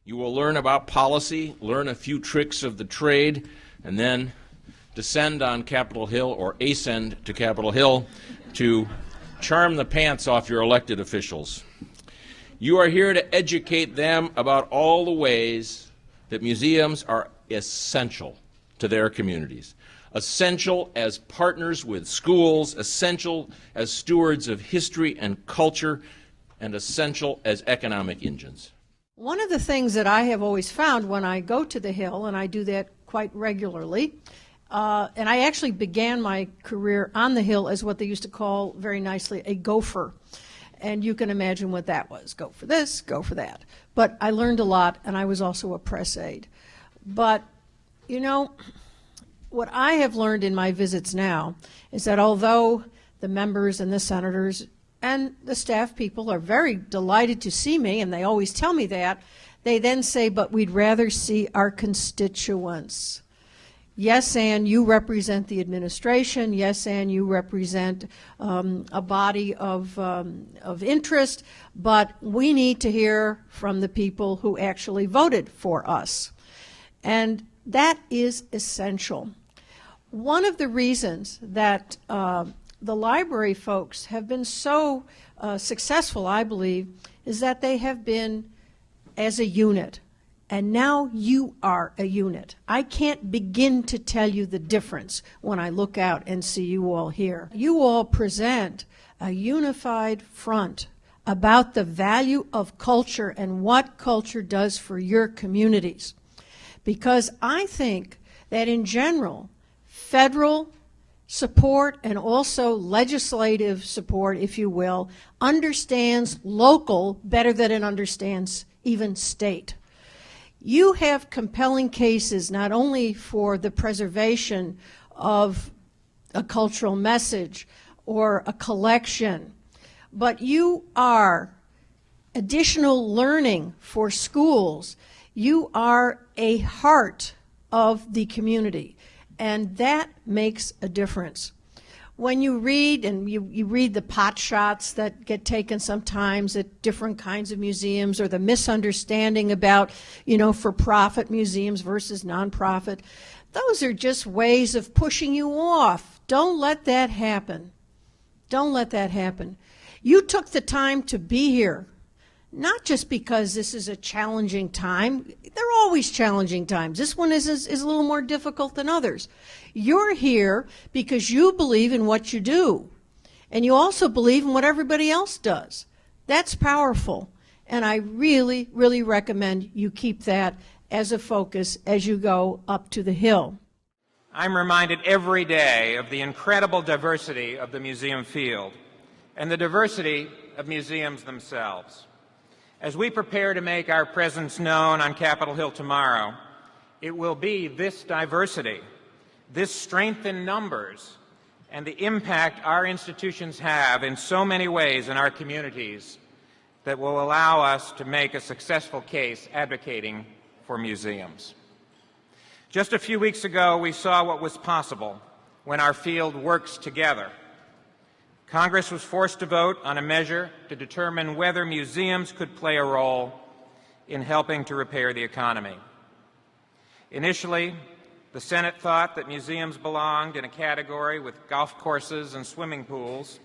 You will learn about policy, learn a few tricks of the trade, and then descend on Capitol Hill or ascend to Capitol Hill to charm the pants off your elected officials. You are here to educate them about all the ways that museums are essential to their communities, essential as partners with schools, essential as stewards of history and culture, and essential as economic engines. One of the things that I have always found when I go to the Hill, and I do that quite regularly, and I actually began my career on the Hill as what they used to call, very nicely, a gopher. And you can imagine what that was. Go for this, go for that. But I learned a lot, and I was also a press aide. But, you know, what I have learned in my visits now is that although the members and the senators and the staff people are very delighted to see me, and they always tell me that, they then say, but we'd rather see our constituents. Yes, Ann, you represent the administration. Yes, Ann, you represent a body of interest, but we need to hear from the people who actually voted for us. And that is essential. One of the reasons that the library folks have been so successful, I believe, is that they have been as a unit. And now you are a unit. I can't begin to tell you the difference when I look out and see you all here. You all present a unified front about the value of culture and what culture does for your communities. Because I think that in general, federal support and also legislative support, if you will, understands local better than it understands even state. You have compelling cases not only for the preservation of a cultural message or a collection, but you are additional learning for schools. You are a heart of the community, and that makes a difference. When you read, and you read the pot shots that get taken sometimes at different kinds of museums, or the misunderstanding about, for-profit museums versus nonprofit, those are just ways of pushing you off. Don't let that happen. Don't let that happen. You took the time to be here, not just because this is a challenging time. They're always challenging times. This one is a little more difficult than others. You're here because you believe in what you do, and you also believe in what everybody else does. That's powerful, and I really, really recommend you keep that as a focus as you go up to the Hill. I'm reminded every day of the incredible diversity of the museum field and the diversity of museums themselves. As we prepare to make our presence known on Capitol Hill tomorrow, it will be this diversity, this strength in numbers, and the impact our institutions have in so many ways in our communities that will allow us to make a successful case advocating for museums. Just a few weeks ago, we saw what was possible when our field works together. Congress was forced to vote on a measure to determine whether museums could play a role in helping to repair the economy. Initially, the Senate thought that museums belonged in a category with golf courses and swimming pools,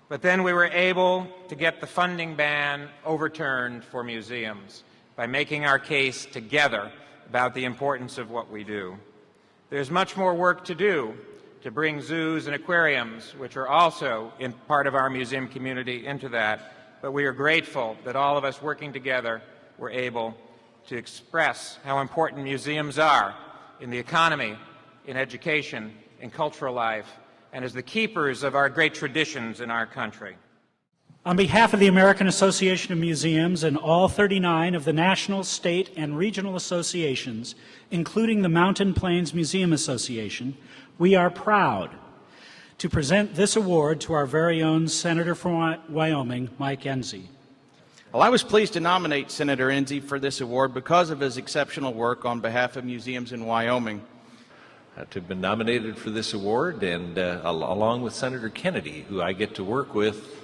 but then we were able to get the funding ban overturned for museums by making our case together about the importance of what we do. There's much more work to do to bring zoos and aquariums, which are also in part of our museum community, into that. But we are grateful that all of us working together were able to express how important museums are in the economy, in education, in cultural life, and as the keepers of our great traditions in our country. On behalf of the American Association of Museums and all 39 of the national, state, and regional associations, including the Mountain Plains Museum Association, we are proud to present this award to our very own Senator from Wyoming, Mike Enzi. Well, I was pleased to nominate Senator Enzi for this award because of his exceptional work on behalf of museums in Wyoming. To have been nominated for this award, and along with Senator Kennedy, who I get to work with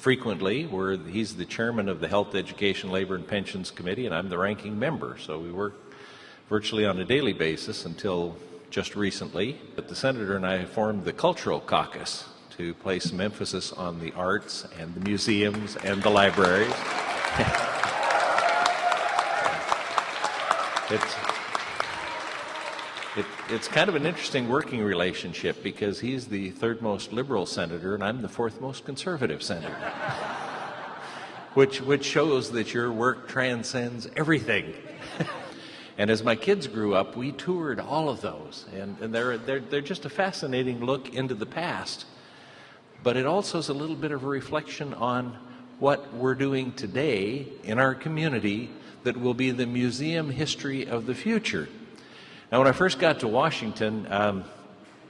frequently. He's the chairman of the Health, Education, Labor, and Pensions Committee, and I'm the ranking member. So we work virtually on a daily basis until just recently. But the senator and I formed the Cultural Caucus to place some emphasis on the arts and the museums and the libraries. It's kind of an interesting working relationship because he's the third most liberal senator and I'm the fourth most conservative senator, which shows that your work transcends everything. And as my kids grew up, we toured all of those, and they're just a fascinating look into the past. But it also is a little bit of a reflection on what we're doing today in our community that will be the museum history of the future. Now, when I first got to Washington,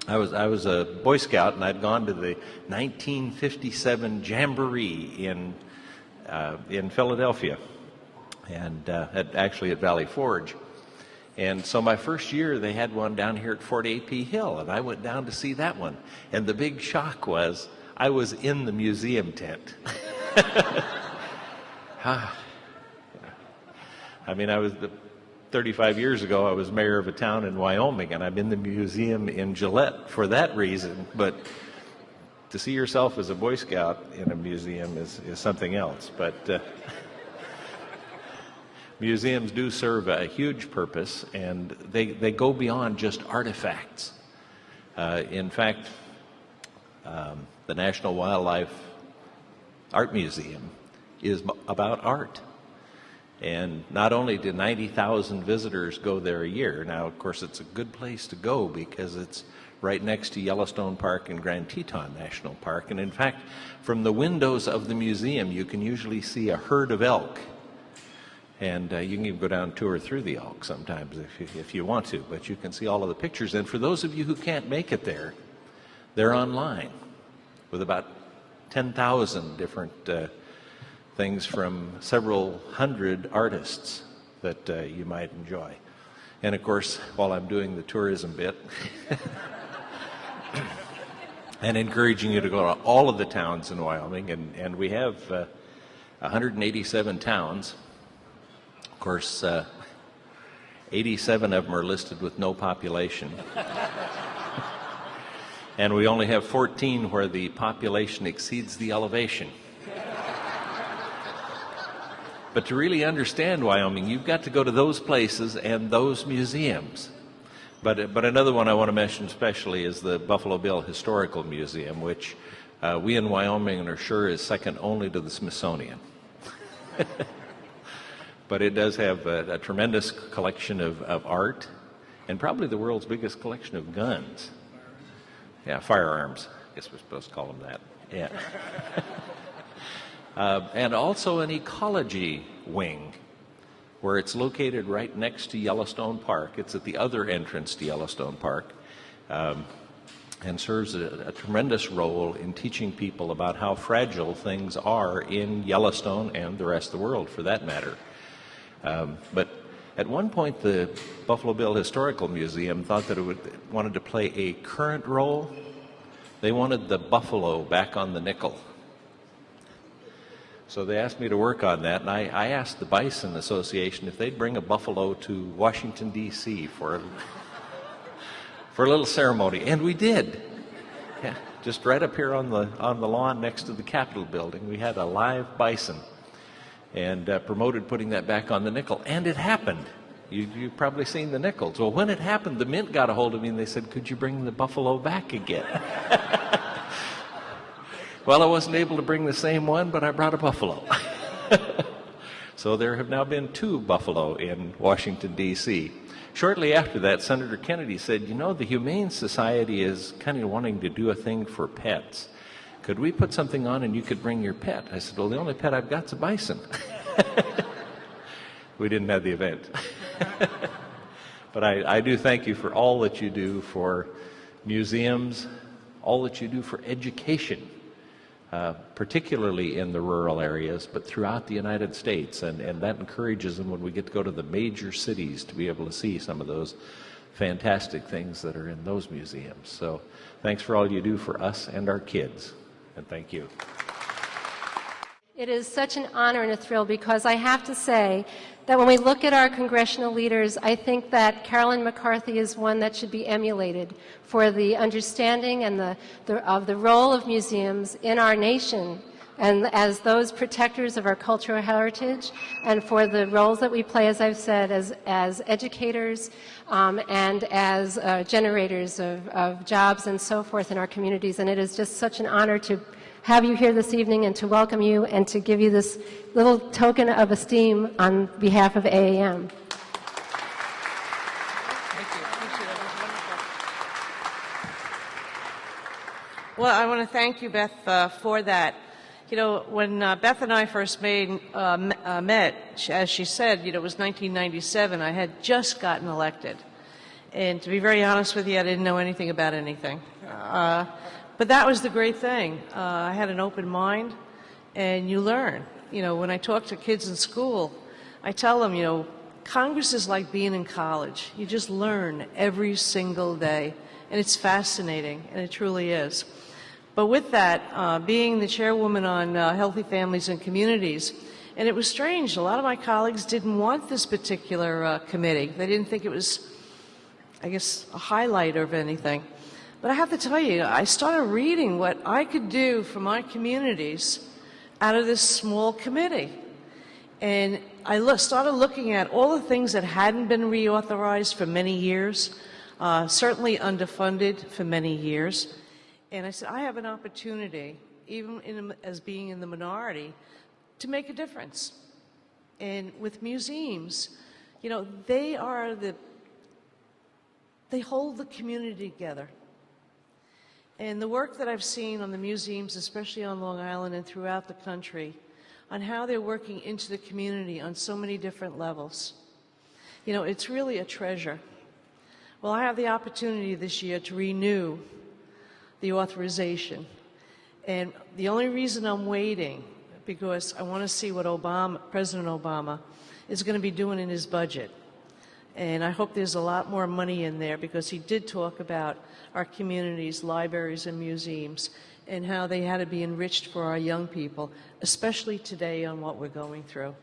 I was a Boy Scout, and I'd gone to the 1957 Jamboree in Philadelphia, and actually at Valley Forge. And so my first year, they had one down here at Fort A.P. Hill, and I went down to see that one. And the big shock was I was in the museum tent. I mean, 35 years ago, I was mayor of a town in Wyoming, and I'm in the museum in Gillette for that reason. But to see yourself as a Boy Scout in a museum is something else. But museums do serve a huge purpose, and they go beyond just artifacts. In fact, the National Wildlife Art Museum is about art. And not only do 90,000 visitors go there a year, now of course it's a good place to go because it's right next to Yellowstone Park and Grand Teton National Park. And in fact, from the windows of the museum, you can usually see a herd of elk. And you can even go down, tour through the elk sometimes if you want to, but you can see all of the pictures. And for those of you who can't make it there, they're online with about 10,000 different things from several hundred artists that you might enjoy. And of course, while I'm doing the tourism bit, and encouraging you to go to all of the towns in Wyoming, and we have 187 towns. Of course, 87 of them are listed with no population. And we only have 14 where the population exceeds the elevation. But to really understand Wyoming, you've got to go to those places and those museums. But another one I want to mention especially is the Buffalo Bill Historical Museum, which we in Wyoming are sure is second only to the Smithsonian. But it does have a tremendous collection of art, and probably the world's biggest collection of guns. Yeah, firearms. I guess we're supposed to call them that. Yeah. And also an ecology wing, where it's located right next to Yellowstone Park. It's at the other entrance to Yellowstone Park, and serves a tremendous role in teaching people about how fragile things are in Yellowstone and the rest of the world, for that matter. But at one point, the Buffalo Bill Historical Museum thought that it wanted to play a current role. They wanted the buffalo back on the nickel. So they asked me to work on that, and I asked the Bison Association if they'd bring a buffalo to Washington, D.C. for a little ceremony, and we did. Yeah, just right up here on the lawn next to the Capitol building, we had a live bison, and promoted putting that back on the nickel, and it happened. You've probably seen the nickels. Well, when it happened, the Mint got a hold of me, and they said, "Could you bring the buffalo back again?" Well, I wasn't able to bring the same one, but I brought a buffalo. So there have now been 2 buffalo in Washington, D.C. Shortly after that, Senator Kennedy said, "You know, the Humane Society is kind of wanting to do a thing for pets. Could we put something on and you could bring your pet?" I said, "Well, the only pet I've got is a bison." We didn't have the event. But I do thank you for all that you do for museums, all that you do for education, particularly in the rural areas, but throughout the United States. And that encourages them when we get to go to the major cities to be able to see some of those fantastic things that are in those museums. So thanks for all you do for us and our kids. And thank you. It is such an honor and a thrill because I have to say that when we look at our congressional leaders, I think that Carolyn McCarthy is one that should be emulated for the understanding and of the role of museums in our nation and as those protectors of our cultural heritage, and for the roles that we play, as I've said, as educators and as generators of jobs and so forth in our communities. And it is just such an honor to have you here this evening and to welcome you and to give you this little token of esteem on behalf of AAM. Well, I want to thank you, Beth, for that. You know, when Beth and I first met, as she said, it was 1997. I had just gotten elected. And to be very honest with you, I didn't know anything about anything. But that was the great thing. I had an open mind, and you learn. You know, when I talk to kids in school, I tell them, Congress is like being in college. You just learn every single day, and it's fascinating, and it truly is. But with that, being the chairwoman on Healthy Families and Communities, and it was strange, a lot of my colleagues didn't want this particular committee. They didn't think it was, I guess, a highlight of anything. But I have to tell you, I started reading what I could do for my communities out of this small committee. And I started looking at all the things that hadn't been reauthorized for many years, certainly underfunded for many years. And I said, I have an opportunity, even as being in the minority, to make a difference. And with museums, they hold the community together. And the work that I've seen on the museums, especially on Long Island and throughout the country, on how they're working into the community on so many different levels, it's really a treasure. Well, I have the opportunity this year to renew the authorization. And the only reason I'm waiting, because I want to see what President Obama is going to be doing in his budget. And I hope there's a lot more money in there, because he did talk about our communities, libraries, and museums, and how they had to be enriched for our young people, especially today on what we're going through.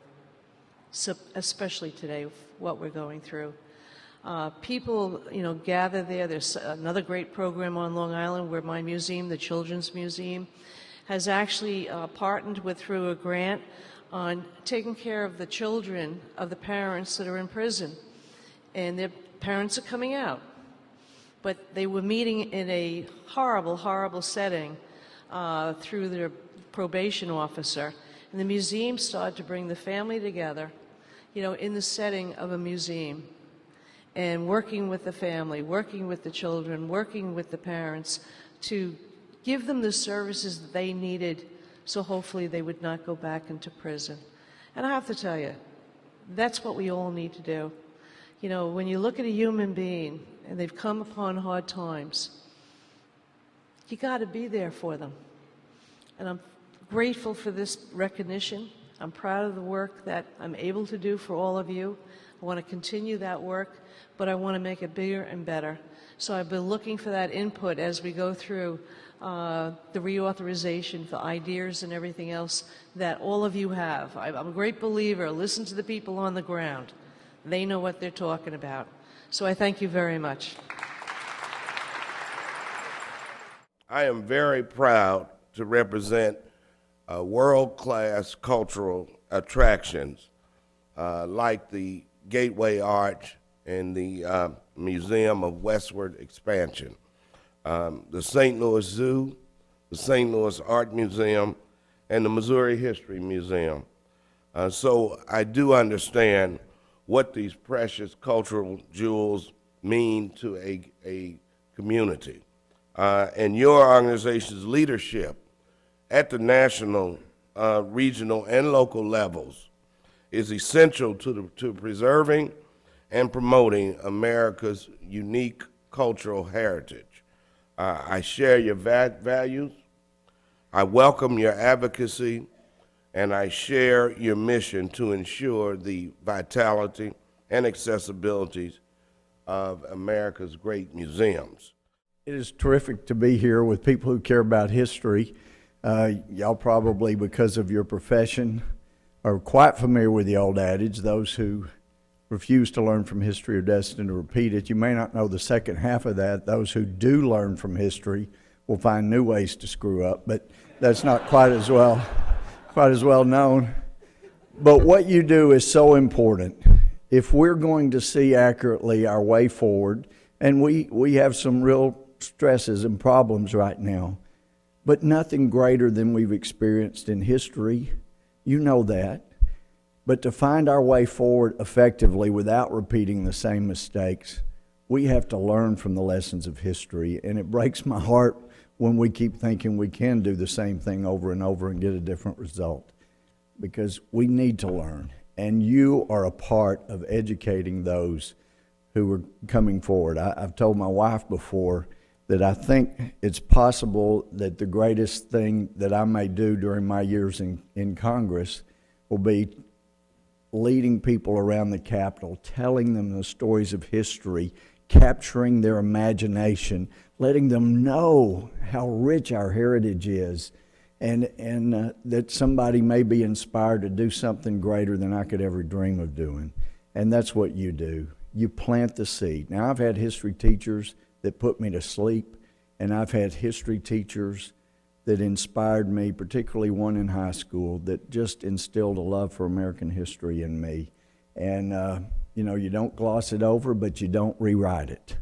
Especially today, what we're going through. People, gather there. There's another great program on Long Island where my museum, the Children's Museum, has actually partnered through a grant on taking care of the children of the parents that are in prison. And their parents are coming out. But they were meeting in a horrible, horrible setting through their probation officer. And the museum started to bring the family together, in the setting of a museum. And working with the family, working with the children, working with the parents to give them the services that they needed so hopefully they would not go back into prison. And I have to tell you, that's what we all need to do. When you look at a human being and they've come upon hard times, you got to be there for them. And I'm grateful for this recognition. I'm proud of the work that I'm able to do for all of you. I want to continue that work, but I want to make it bigger and better. So I've been looking for that input as we go through the reauthorization for ideas and everything else that all of you have. I'm a great believer. Listen to the people on the ground. They know what they're talking about. So I thank you very much. I am very proud to represent world-class cultural attractions like the Gateway Arch and the Museum of Westward Expansion, the St. Louis Zoo, the St. Louis Art Museum, and the Missouri History Museum. So I do understand what these precious cultural jewels mean to a community. And your organization's leadership at the national, regional, and local levels is essential to preserving and promoting America's unique cultural heritage. I share your values, I welcome your advocacy, and I share your mission to ensure the vitality and accessibility of America's great museums. It is terrific to be here with people who care about history. Y'all probably, because of your profession, are quite familiar with the old adage, those who refuse to learn from history are destined to repeat it. You may not know the second half of that. Those who do learn from history will find new ways to screw up, but that's not quite as well known. But what you do is so important. If we're going to see accurately our way forward, and we have some real stresses and problems right now, but nothing greater than we've experienced in history. You know that. But to find our way forward effectively without repeating the same mistakes, we have to learn from the lessons of history. And it breaks my heart when we keep thinking we can do the same thing over and over and get a different result, because we need to learn. And you are a part of educating those who are coming forward. I've told my wife before that I think it's possible that the greatest thing that I may do during my years in Congress will be leading people around the Capitol, telling them the stories of history, capturing their imagination, letting them know how rich our heritage is, and that somebody may be inspired to do something greater than I could ever dream of doing. And that's what you do. You plant the seed. Now, I've had history teachers that put me to sleep, and I've had history teachers that inspired me, particularly one in high school, that just instilled a love for American history in me. And, you don't gloss it over, but you don't rewrite it.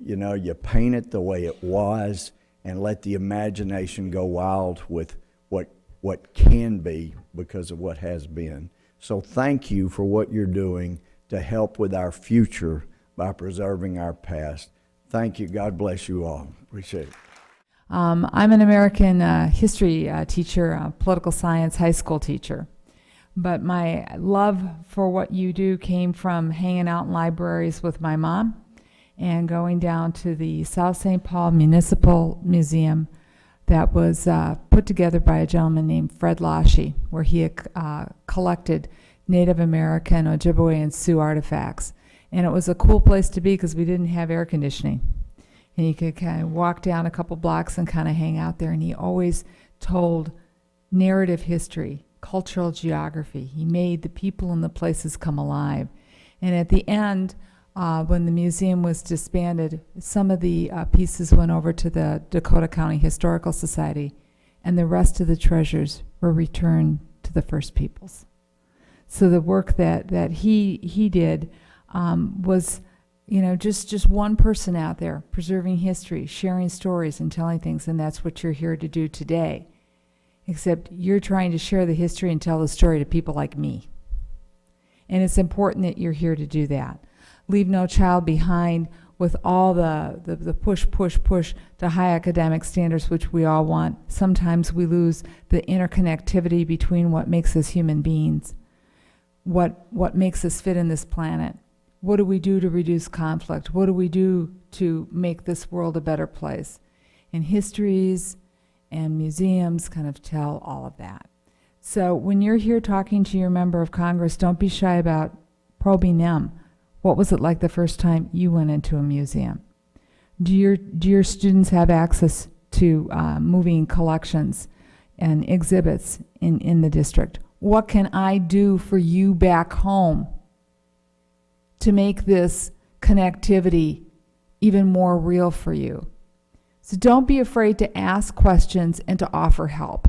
You paint it the way it was and let the imagination go wild with what can be because of what has been. So thank you for what you're doing to help with our future by preserving our past. Thank you. God bless you all. Appreciate it. I'm an American history teacher, a political science high school teacher. But my love for what you do came from hanging out in libraries with my mom and going down to the South St. Paul Municipal Museum that was put together by a gentleman named Fred Lashy, where he had collected Native American, Ojibwe, and Sioux artifacts. And it was a cool place to be because we didn't have air conditioning. And you could kind of walk down a couple blocks and kind of hang out there. And he always told narrative history, cultural geography. He made the people and the places come alive. And at the end, when the museum was disbanded, some of the pieces went over to the Dakota County Historical Society, and the rest of the treasures were returned to the First Peoples. So the work that he did was, just one person out there preserving history, sharing stories, and telling things, and that's what you're here to do today. Except you're trying to share the history and tell the story to people like me. And it's important that you're here to do that. Leave no child behind with all the push to high academic standards, which we all want. Sometimes we lose the interconnectivity between what makes us human beings, what makes us fit in this planet. What do we do to reduce conflict? What do we do to make this world a better place? And histories and museums kind of tell all of that. So when you're here talking to your member of Congress, don't be shy about probing them. What was it like the first time you went into a museum? Do your students have access to moving collections and exhibits in the district? What can I do for you back home to make this connectivity even more real for you? So don't be afraid to ask questions and to offer help.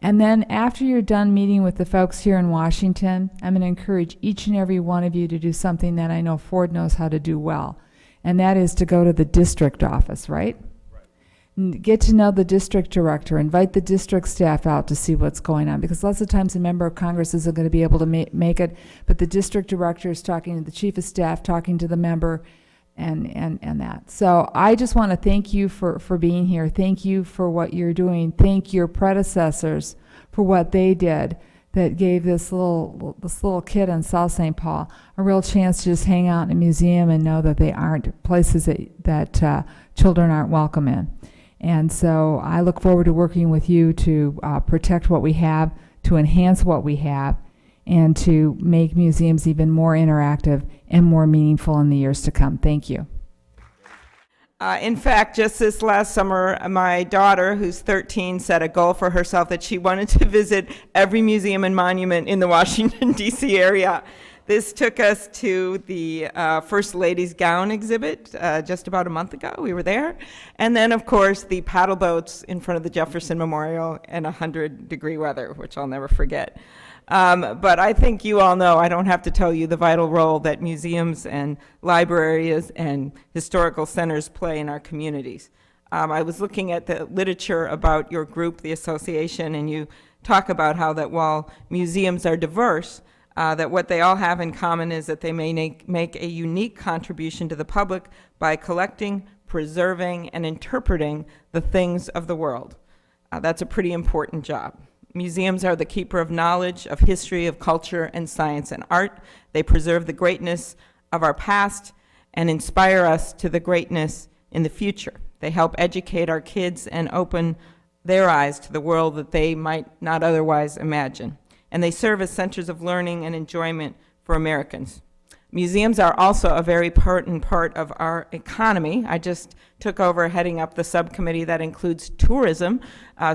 And then after you're done meeting with the folks here in Washington, I'm going to encourage each and every one of you to do something that I know Ford knows how to do well, and that is to go to the district office, right? Get to know the district director, invite the district staff out to see what's going on, because lots of times a member of Congress isn't going to be able to make it, but the district director is talking to the chief of staff, talking to the member, and that. So I just want to thank you for being here. Thank you for what you're doing. Thank your predecessors for what they did that gave this little kid in South St. Paul a real chance to just hang out in a museum and know that they aren't places that children aren't welcome in. And so I look forward to working with you to protect what we have, to enhance what we have, and to make museums even more interactive and more meaningful in the years to come. Thank you. In fact, just this last summer, my daughter, who's 13, set a goal for herself that she wanted to visit every museum and monument in the Washington, D.C. area. This took us to the First Lady's Gown exhibit just about a month ago. We were there. And then, of course, the paddle boats in front of the Jefferson Memorial in 100-degree weather, which I'll never forget. But I think you all know, I don't have to tell you the vital role that museums and libraries and historical centers play in our communities. I was looking at the literature about your group, the association, and you talk about how that while museums are diverse, that what they all have in common is that they may make a unique contribution to the public by collecting, preserving, and interpreting the things of the world. That's a pretty important job. Museums are the keeper of knowledge, of history, of culture, and science and art. They preserve the greatness of our past and inspire us to the greatness in the future. They help educate our kids and open their eyes to the world that they might not otherwise imagine. And they serve as centers of learning and enjoyment for Americans. Museums are also a very important part of our economy. I just took over heading up the subcommittee that includes tourism,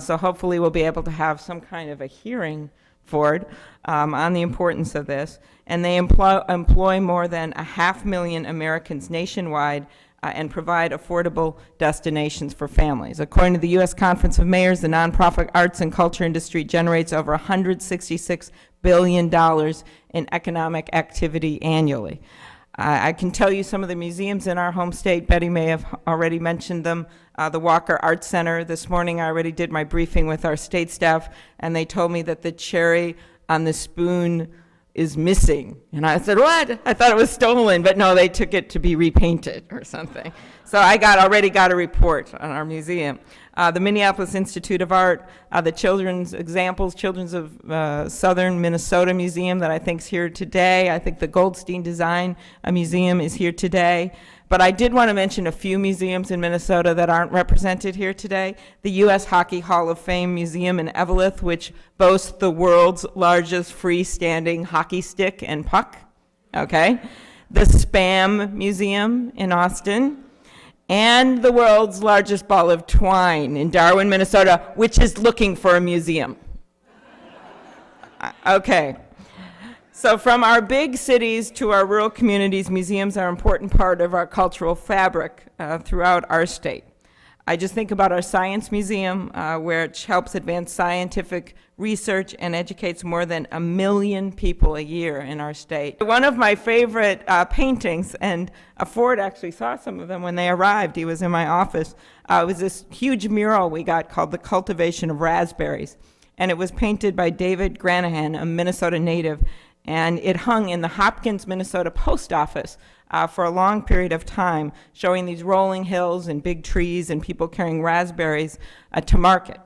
so hopefully we'll be able to have some kind of a hearing for it on the importance of this. And they employ more than 500,000 Americans nationwide and provide affordable destinations for families. According to the U.S. Conference of Mayors, the nonprofit arts and culture industry generates over $166 billion in economic activity annually. I can tell you some of the museums in our home state. Betty may have already mentioned them. The Walker Arts Center. This morning I already did my briefing with our state staff, and they told me that the cherry on the spoon is missing. And I said, what? I thought it was stolen, but no, they took it to be repainted or something. So I already got a report on our museum. The Minneapolis Institute of Art, the Children's of Southern Minnesota Museum that I think is here today. I think the Goldstein Design Museum is here today. But I did want to mention a few museums in Minnesota that aren't represented here today. The U.S. Hockey Hall of Fame Museum in Eveleth, which boasts the world's largest freestanding hockey stick and puck, okay? The Spam Museum in Austin, and the world's largest ball of twine in Darwin, Minnesota, which is looking for a museum. Okay. So from our big cities to our rural communities, museums are an important part of our cultural fabric throughout our state. I just think about our science museum, which helps advance scientific research and educates more than 1 million people a year in our state. One of my favorite paintings, and Ford actually saw some of them when they arrived. He was in my office. It was this huge mural we got called The Cultivation of Raspberries. And it was painted by David Granahan, a Minnesota native. And it hung in the Hopkins, Minnesota post office for a long period of time, showing these rolling hills and big trees and people carrying raspberries to market.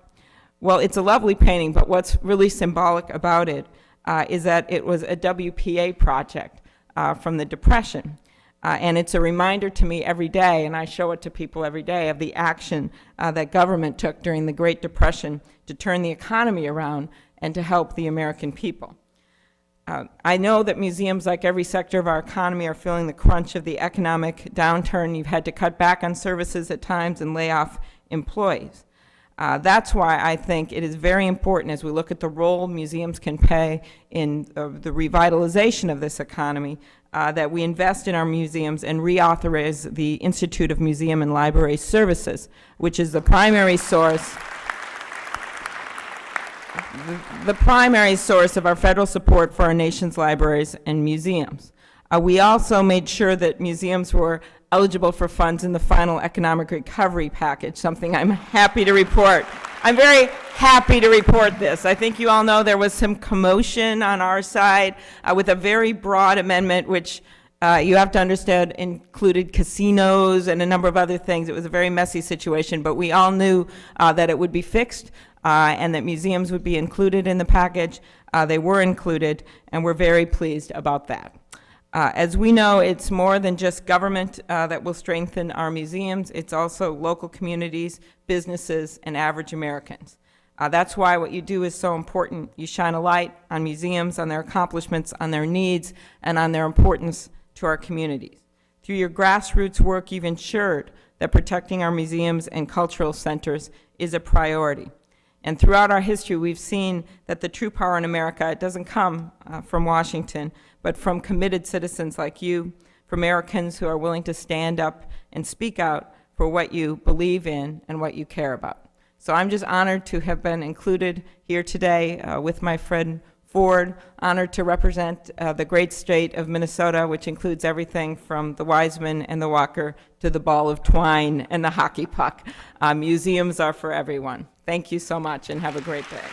Well, it's a lovely painting, but what's really symbolic about it is that it was a WPA project from the Depression. And it's a reminder to me every day, and I show it to people every day, of the action that government took during the Great Depression to turn the economy around and to help the American people. I know that museums, like every sector of our economy, are feeling the crunch of the economic downturn. You've had to cut back on services at times and lay off employees. That's why I think it is very important, as we look at the role museums can play in the revitalization of this economy, that we invest in our museums and reauthorize the Institute of Museum and Library Services, which is the primary source of our federal support for our nation's libraries and museums. We also made sure that museums were eligible for funds in the final economic recovery package, something I'm happy to report. I'm very happy to report this. I think you all know there was some commotion on our side with a very broad amendment, which you have to understand included casinos and a number of other things. It was a very messy situation, but we all knew that it would be fixed and that museums would be included in the package. They were included, and we're very pleased about that. As we know, it's more than just government that will strengthen our museums. It's also local communities, businesses, and average Americans. That's why what you do is so important. You shine a light on museums, on their accomplishments, on their needs, and on their importance to our communities. Through your grassroots work, you've ensured that protecting our museums and cultural centers is a priority. And throughout our history, we've seen that the true power in America doesn't come from Washington, but from committed citizens like you, from Americans who are willing to stand up and speak out for what you believe in and what you care about. So I'm just honored to have been included here today with my friend Ford, honored to represent the great state of Minnesota, which includes everything from the Wiseman and the Walker to the ball of twine and the hockey puck. Museums are for everyone. Thank you so much and have a great day.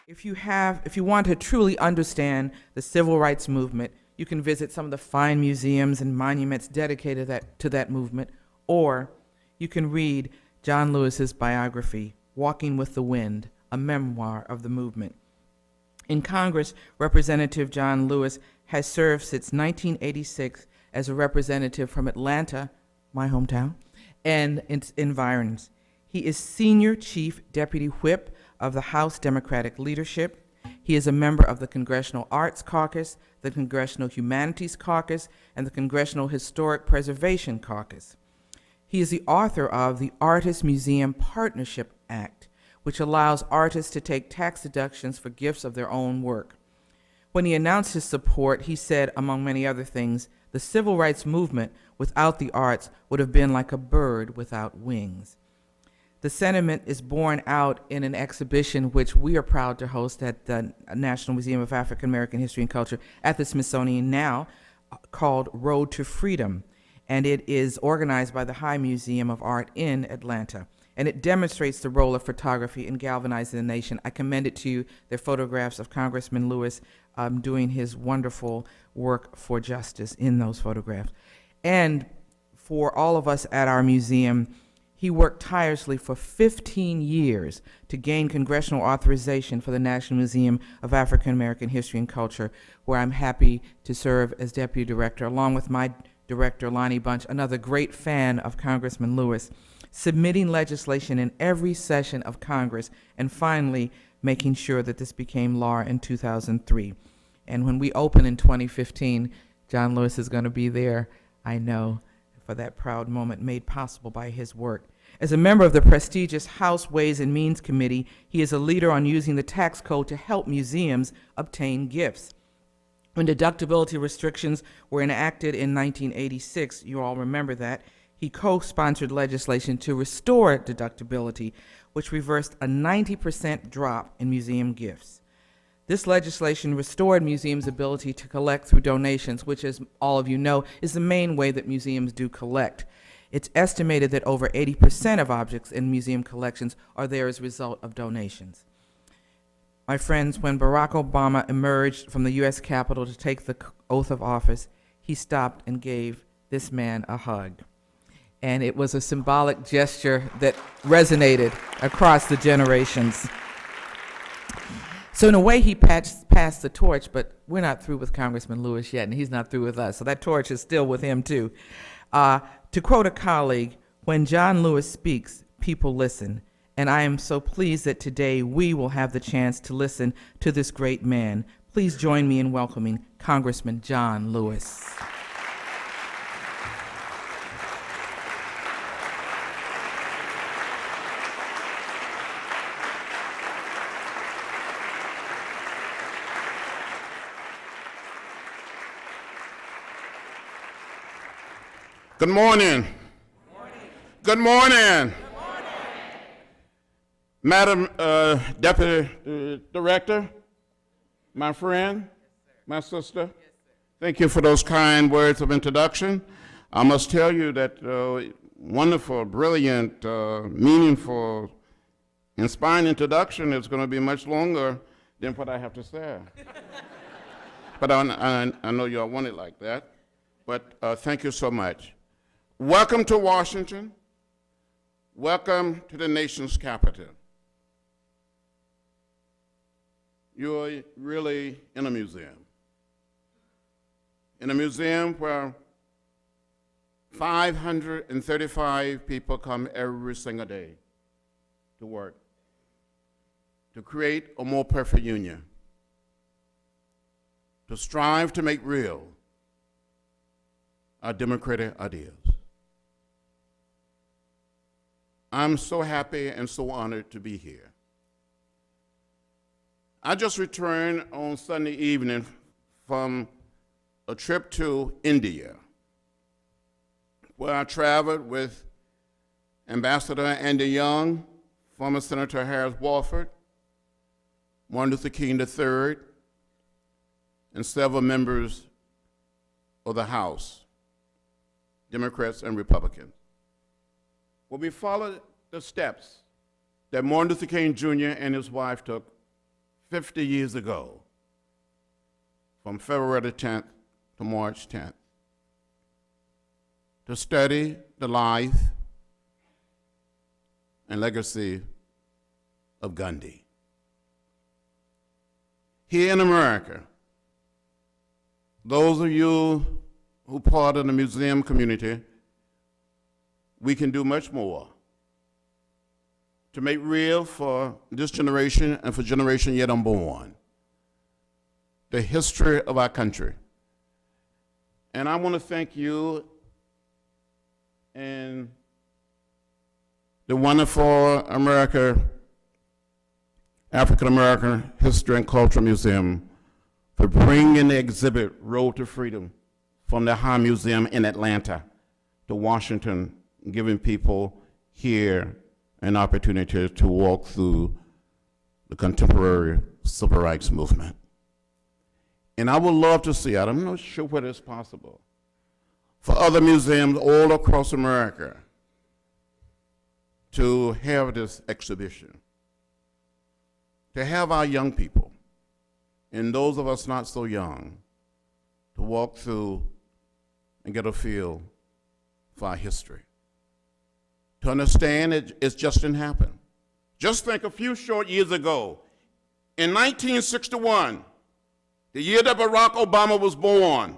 If you want to truly understand the civil rights movement, you can visit some of the fine museums and monuments dedicated to that movement, or you can read John Lewis's biography, Walking with the Wind, a memoir of the movement. In Congress, Representative John Lewis has served since 1986 as a representative from Atlanta, my hometown, and its environs. He is Senior Chief Deputy Whip of the House Democratic Leadership. He is a member of the Congressional Arts Caucus, the Congressional Humanities Caucus, and the Congressional Historic Preservation Caucus. He is the author of the Artist Museum Partnership Act, which allows artists to take tax deductions for gifts of their own work. When he announced his support, he said, among many other things, the civil rights movement without the arts would have been like a bird without wings. The sentiment is borne out in an exhibition which we are proud to host at the National Museum of African American History and Culture at the Smithsonian now, called Road to Freedom, and it is organized by the High Museum of Art in Atlanta. And it demonstrates the role of photography in galvanizing the nation. I commend it to you. They're photographs of Congressman Lewis doing his wonderful work for justice in those photographs. And for all of us at our museum, he worked tirelessly for 15 years to gain congressional authorization for the National Museum of African American History and Culture, where I'm happy to serve as deputy director, along with my director, Lonnie Bunch, another great fan of Congressman Lewis, submitting legislation in every session of Congress, and finally making sure that this became law in 2003. And when we open in 2015, John Lewis is going to be there, I know, for that proud moment made possible by his work. As a member of the prestigious House Ways and Means Committee, he is a leader on using the tax code to help museums obtain gifts. When deductibility restrictions were enacted in 1986, you all remember that, he co-sponsored legislation to restore deductibility, which reversed a 90% drop in museum gifts. This legislation restored museums' ability to collect through donations, which, as all of you know, is the main way that museums do collect. It's estimated that over 80% of objects in museum collections are there as a result of donations. My friends, when Barack Obama emerged from the U.S. Capitol to take the oath of office, he stopped and gave this man a hug. And it was a symbolic gesture that resonated across the generations. So in a way, he passed the torch, but we're not through with Congressman Lewis yet, and he's not through with us. So that torch is still with him, too. To quote a colleague, when John Lewis speaks, people listen. And I am so pleased that today we will have the chance to listen to this great man. Please join me in welcoming Congressman John Lewis. Good morning. Good morning. Madam Deputy Director, my friend, my sister, thank you for those kind words of introduction. I must tell you that wonderful, brilliant, meaningful, inspiring introduction is going to be much longer than what I have to say. But I know you all want it like that. But thank you so much. Welcome to Washington. Welcome to the nation's capital. You're really in a museum. In a museum where 535 people come every single day to work, to create a more perfect union, to strive to make real our democratic ideas. I'm so happy and so honored to be here. I just returned on Sunday evening from a trip to India, where I traveled with Ambassador Andy Young, former Senator Harris Walford, Martin Luther King III, and several members of the House, Democrats and Republicans. Well, we followed the steps that Martin Luther King Jr. and his wife took 50 years ago, from February the 10th to March 10th, to study the life and legacy of Gandhi. Here in America, those of you who are part of the museum community, we can do much more to make real for this generation and for generation yet unborn the history of our country. And I want to thank you and the wonderful African American History and Culture Museum for bringing the exhibit Road to Freedom from the High Museum in Atlanta to Washington, giving people here an opportunity to walk through the contemporary civil rights movement. And I would love to see, I'm not sure whether it's possible, for other museums all across America to have this exhibition, to have our young people, and those of us not so young, to walk through and get a feel for our history. To understand it just didn't happen. Just think a few short years ago, in 1961, the year that Barack Obama was born,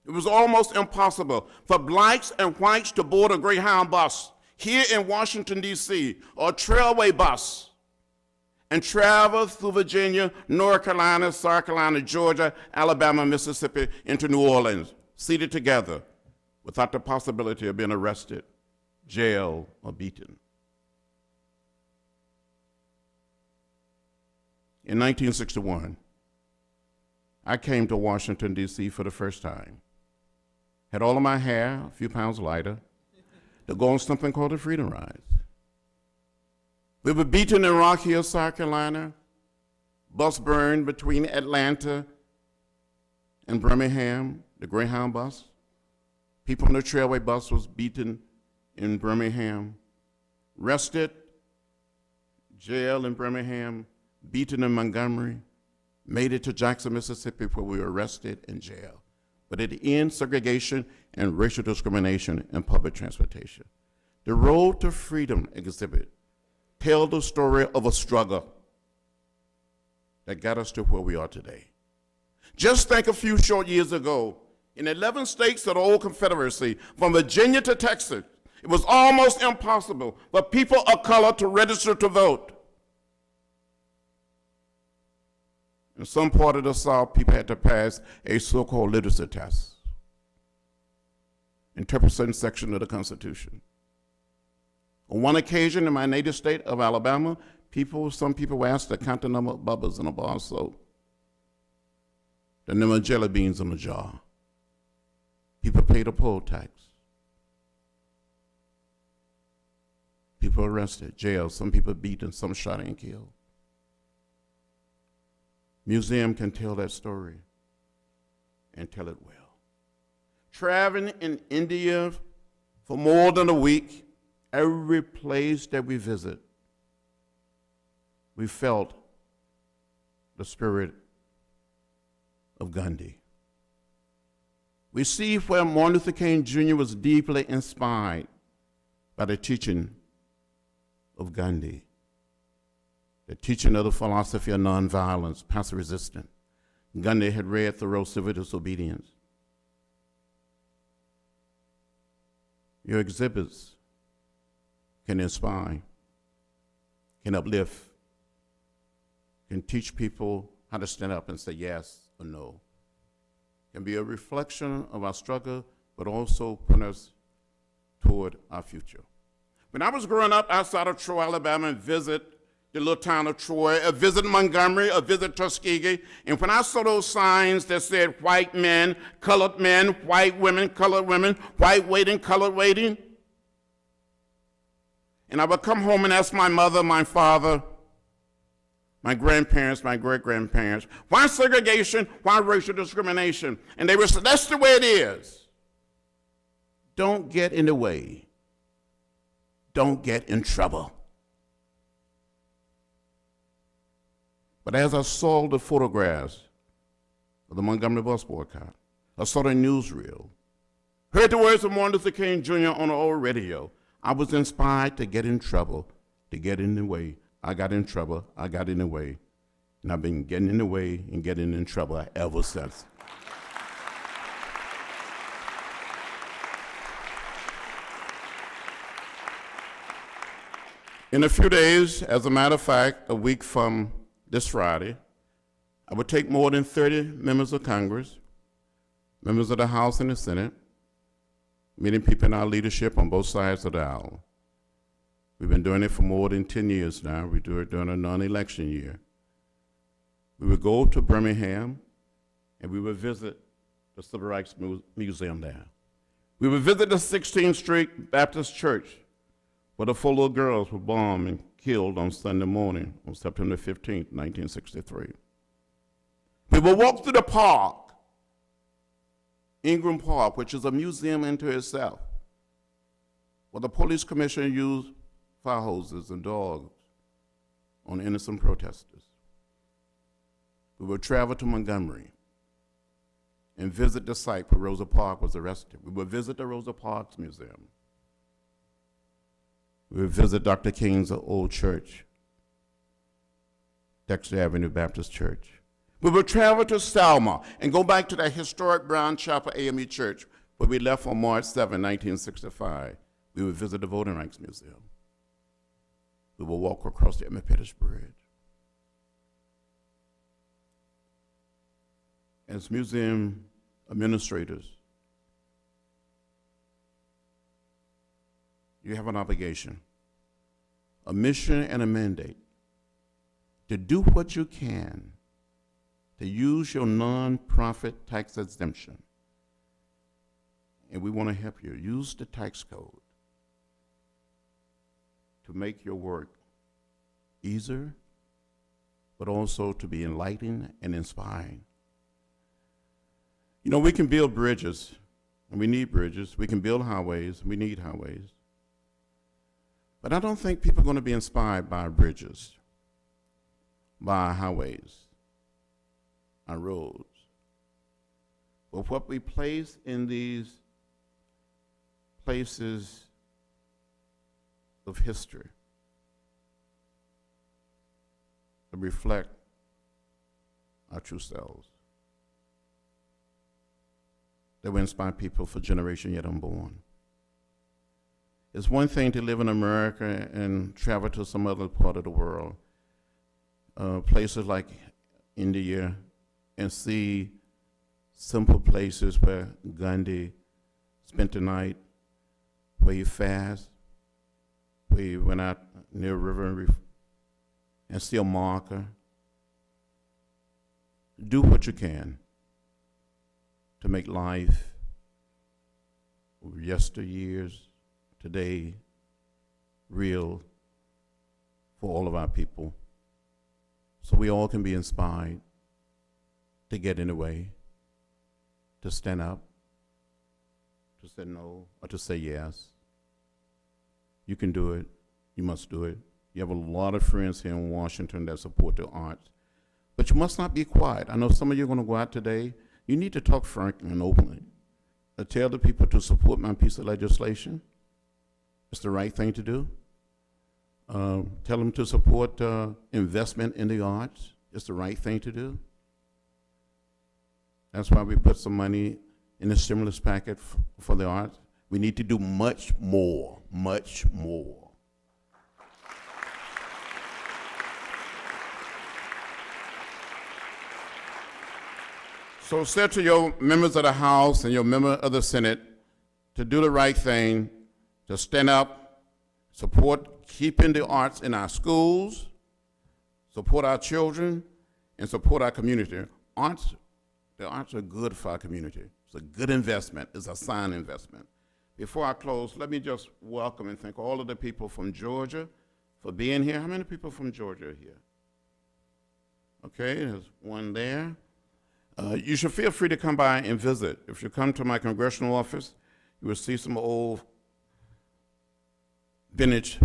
it was almost impossible for blacks and whites to board a Greyhound bus here in Washington, D.C., or a Trailway bus, and travel through Virginia, North Carolina, South Carolina, Georgia, Alabama, Mississippi, into New Orleans, seated together, without the possibility of being arrested, jailed, or beaten. In 1961, I came to Washington, D.C. for the first time. Had all of my hair, a few pounds lighter, to go on something called the Freedom Rides. We were beaten in Rock Hill, South Carolina, bus burned between Atlanta and Birmingham, the Greyhound bus. People on the Trailway bus was beaten in Birmingham, arrested, jailed in Birmingham, beaten in Montgomery, made it to Jackson, Mississippi, where we were arrested and jailed. But at the end, segregation and racial discrimination in public transportation. The Road to Freedom exhibit tells the story of a struggle that got us to where we are today. Just think a few short years ago, in 11 states of the old Confederacy, from Virginia to Texas, it was almost impossible for people of color to register to vote. In some part of the South, people had to pass a so-called literacy test, interpret certain section of the Constitution. On one occasion in my native state of Alabama, some people were asked to count the number of bubbles in a bar of soap, the number of jelly beans in a jar. People paid a poll tax. People arrested, jailed, some people beaten, some shot and killed. Museum can tell that story and tell it well. Traveling in India for more than a week, every place that we visit, we felt the spirit of Gandhi. We see where Martin Luther King Jr. was deeply inspired by the teaching of Gandhi, the teaching of the philosophy of nonviolence, passive resistance. Gandhi had read Thoreau Civil Disobedience. Your exhibits can inspire, can uplift, can teach people how to stand up and say yes or no. Can be a reflection of our struggle, but also put us toward our future. When I was growing up outside of Troy, Alabama, and visit the little town of Troy, visit Montgomery, visit Tuskegee, and when I saw those signs that said white men, white women, colored women, white waiting, colored waiting, and I would come home and ask my mother, my father, my grandparents, my great-grandparents, why segregation, why racial discrimination? And they would say, that's the way it is. Don't get in the way. Don't get in trouble. But as I saw the photographs of the Montgomery bus boycott, I saw the newsreel, heard the words of Martin Luther King Jr. on the old radio, I was inspired to get in trouble, to get in the way. I got in trouble, I got in the way, and I've been getting in the way and getting in trouble ever since. In a few days, as a matter of fact, a week from this Friday, I would take more than 30 members of Congress, members of the House and the Senate, meeting people in our leadership on both sides of the aisle. We've been doing it for more than 10 years now. We do it during a non-election year. We would go to Birmingham, and we would visit the Civil Rights Museum there. We would visit the 16th Street Baptist Church, where the 4 little girls were bombed and killed on Sunday morning on September 15, 1963. We would walk through the park, Ingram Park, which is a museum into itself, where the police commissioner used fire hoses and dogs on innocent protesters. We would travel to Montgomery and visit the site where Rosa Parks was arrested. We would visit the Rosa Parks Museum. We would visit Dr. King's old church, Dexter Avenue Baptist Church. We would travel to Selma and go back to that historic Brown Chapel AME Church where we left on March 7, 1965. We would visit the Voting Rights Museum. We would walk across the Emmett Pettus Bridge. As museum administrators, you have an obligation, a mission and a mandate to do what you can to use your nonprofit tax exemption. And we want to help you. Use the tax code to make your work easier, but also to be enlightening and inspiring. You know, we can build bridges, and we need bridges. We can build highways, we need highways. But I don't think people are going to be inspired by our bridges, by our highways, our roads. But what we place in these places of history to reflect our true selves, that will inspire people for generations yet unborn. It's one thing to live in America and travel to some other part of the world, places like India, and see simple places where Gandhi spent the night, where he fasted, where he went out near a river and see a marker. Do what you can to make life of yesteryears, today, real for all of our people, so we all can be inspired to get in the way, to stand up, to say no, or to say yes. You can do it. You must do it. You have a lot of friends here in Washington that support the arts, but you must not be quiet. I know some of you are going to go out today. You need to talk frankly and openly. Tell the people to support my piece of legislation. It's the right thing to do. Tell them to support investment in the arts. It's the right thing to do. That's why we put some money in the stimulus packet for the arts. We need to do much more, much more. So say to your members of the House and your member of the Senate to do the right thing, to stand up, support keeping the arts in our schools, support our children, and support our community. The arts are good for our community. It's a good investment. It's a sound investment. Before I close, let me just welcome and thank all of the people from Georgia for being here. How many people from Georgia are here? Okay, there's one there. You should feel free to come by and visit. If you come to my congressional office, you will see some old vintage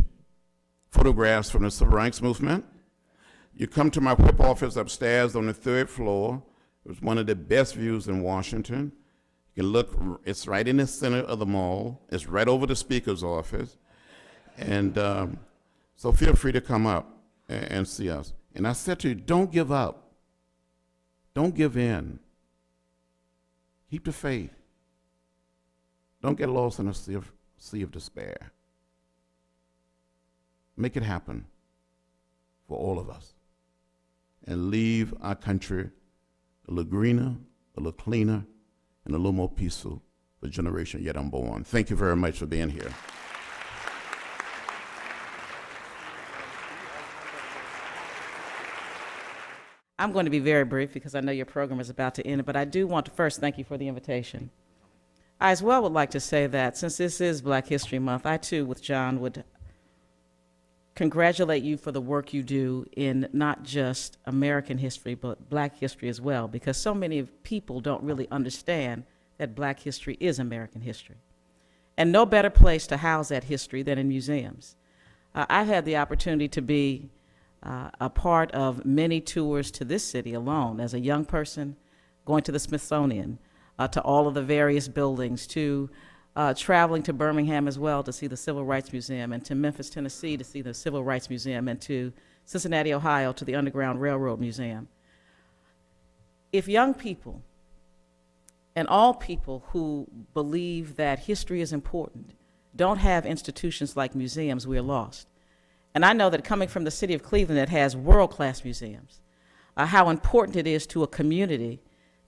photographs from the Civil Rights Movement. You come to my whip office upstairs on the 3rd floor. It was one of the best views in Washington. You can look, it's right in the center of the mall. It's right over the Speaker's office. And so feel free to come up and see us. And I said to you, don't give up. Don't give in. Keep the faith. Don't get lost in a sea of despair. Make it happen for all of us. And leave our country a little greener, a little cleaner, and a little more peaceful for the generation yet unborn. Thank you very much for being here. I'm going to be very brief because I know your program is about to end, but I do want to first thank you for the invitation. I as well would like to say that since this is Black History Month, I too, with John, would congratulate you for the work you do in not just American history, but Black history as well, because so many people don't really understand that Black history is American history. And no better place to house that history than in museums. I've had the opportunity to be a part of many tours to this city alone as a young person, going to the Smithsonian, to all of the various buildings, to traveling to Birmingham as well to see the Civil Rights Museum, and to Memphis, Tennessee to see the Civil Rights Museum, and to Cincinnati, Ohio to the Underground Railroad Museum. If young people and all people who believe that history is important don't have institutions like museums, we're lost. And I know that coming from the city of Cleveland that has world-class museums, how important it is to a community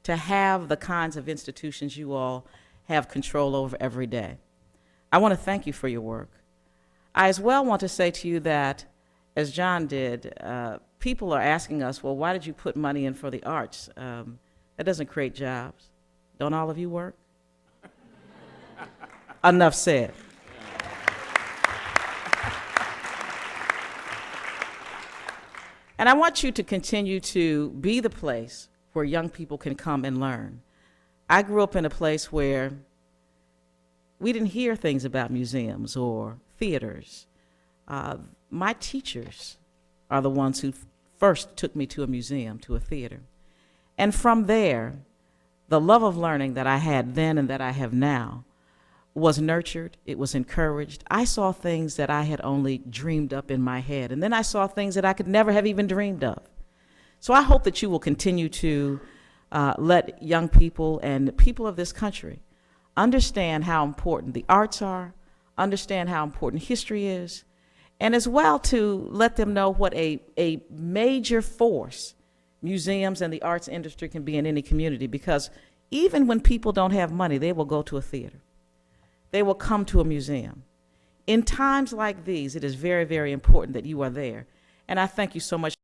to have the kinds of institutions you all have control over every day. I want to thank you for your work. I as well want to say to you that, as John did, people are asking us, well, why did you put money in for the arts? That doesn't create jobs. Don't all of you work? Enough said. And I want you to continue to be the place where young people can come and learn. I grew up in a place where we didn't hear things about museums or theaters. My teachers are the ones who first took me to a museum, to a theater. And from there, the love of learning that I had then and that I have now was nurtured, it was encouraged. I saw things that I had only dreamed up in my head, and then I saw things that I could never have even dreamed of. So I hope that you will continue to let young people and people of this country understand how important the arts are, understand how important history is, and as well to let them know what a major force museums and the arts industry can be in any community, because even when people don't have money, they will go to a theater. They will come to a museum. In times like these, it is very, very important that you are there. And I thank you so much.